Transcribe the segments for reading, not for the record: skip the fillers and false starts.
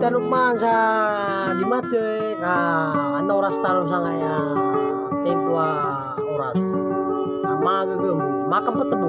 tanuk man sa di mate ka ano oras taro sa ngaya tempo oras magagam makam patebo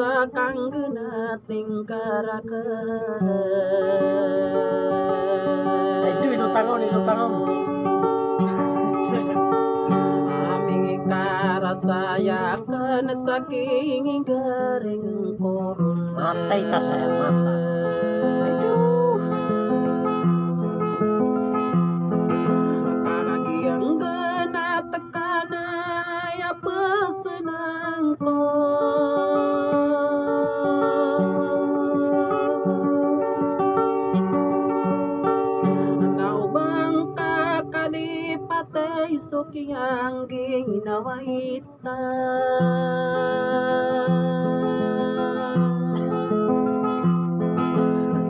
sa kanggena tingkarake itu tangaw aming karasaya kan saking garing korun matay ta saya mata kakagiang gena tekana ya pesenang ko yang ginawaita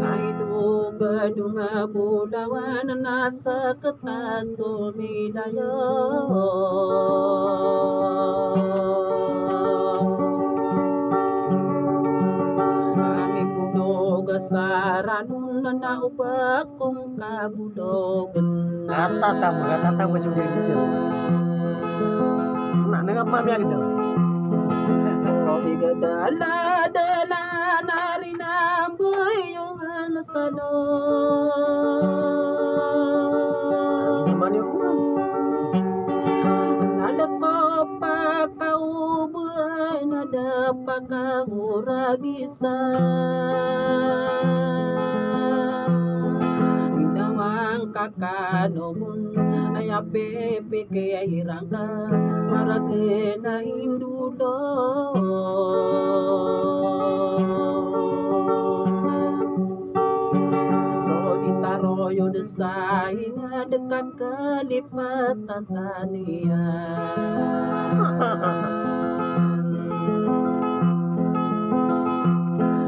naiduga dunga budawan nasa ketaso midayo kami budoga saranun na ubakong kabudogan kata tamu sudah gitu nak dengan mami yang dong kau digadala dala narina buyung anasado gimana yuk nada kopa kau buai nada pakau ragisa kakanogun aya pepe ke irangka maragena indudo so ditaroyo desain dekat kelipatan tania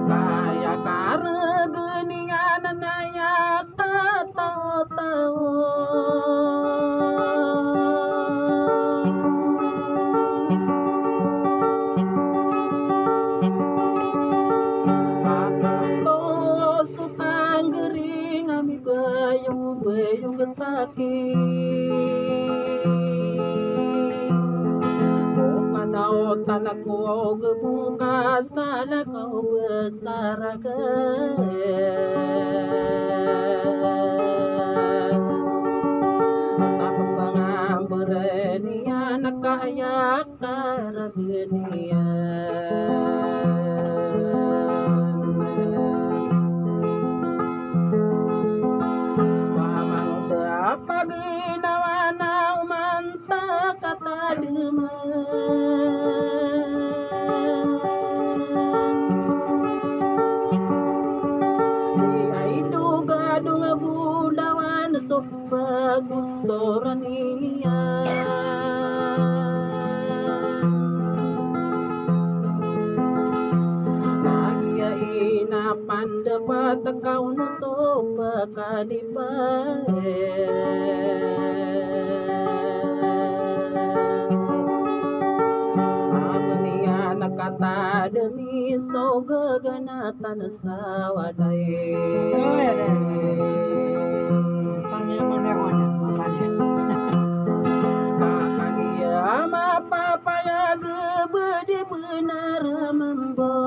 kaya karegeningan naya tahu sutang gering ami bayung getaki kanau tanah ko gebuka sana kau besar anak kaya karagenian mamang apa ginawana umanta kata demen itu gadung budawan sok bagus sorania pandapat kau naso pakadibae abenia nakata demi so gaganatan sawadai kakak mapapaya gebedi benar membo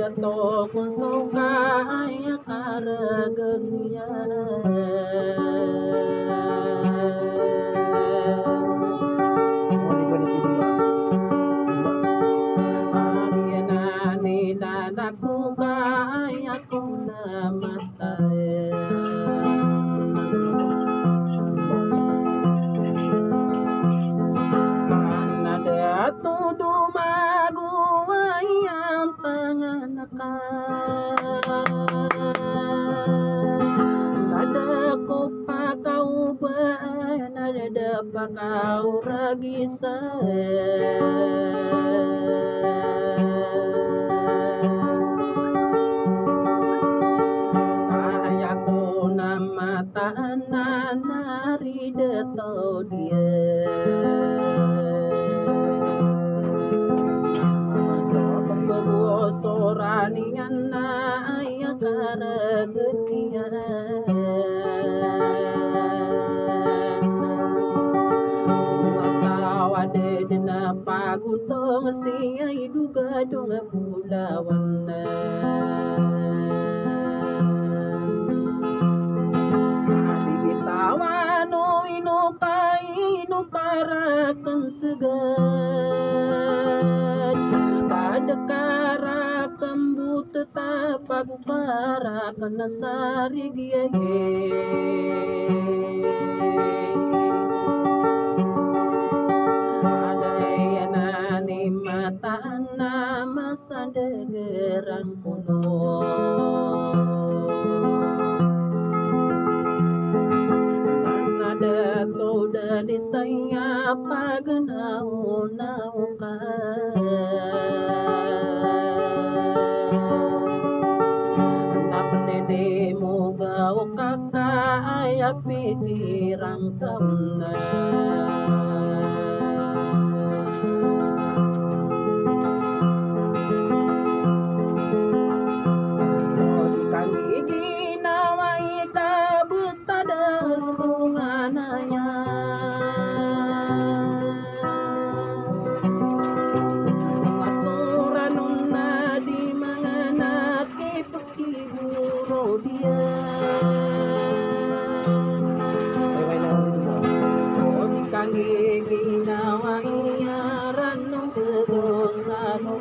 dato kung suka ay karagenian adiana nila naku dapa kau ragisa ayako nama tahanan nari deto dia soranian na aya karagetian tawa de dina paguntong siya iduga dong pulawan na tawa no inukai inukarakan segan kadekara kembut tetap aku karakan nasari giye ada yanani mata nama sandegerang kuno dato dari saya paganau nauka anak nene moga kakak ayak pikiran kauna sorry kami ginawai kabut tada rungananya ngasuranuna di manganaki pekiburo dia di kangi ginawai ranong kedosa mo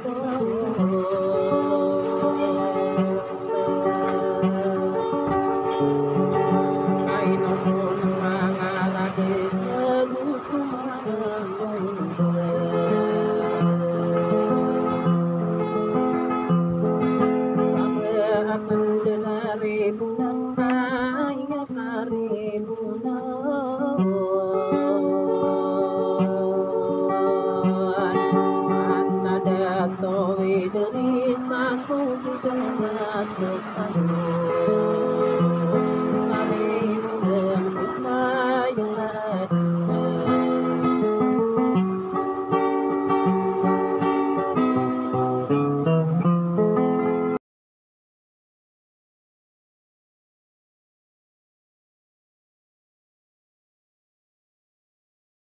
dari satu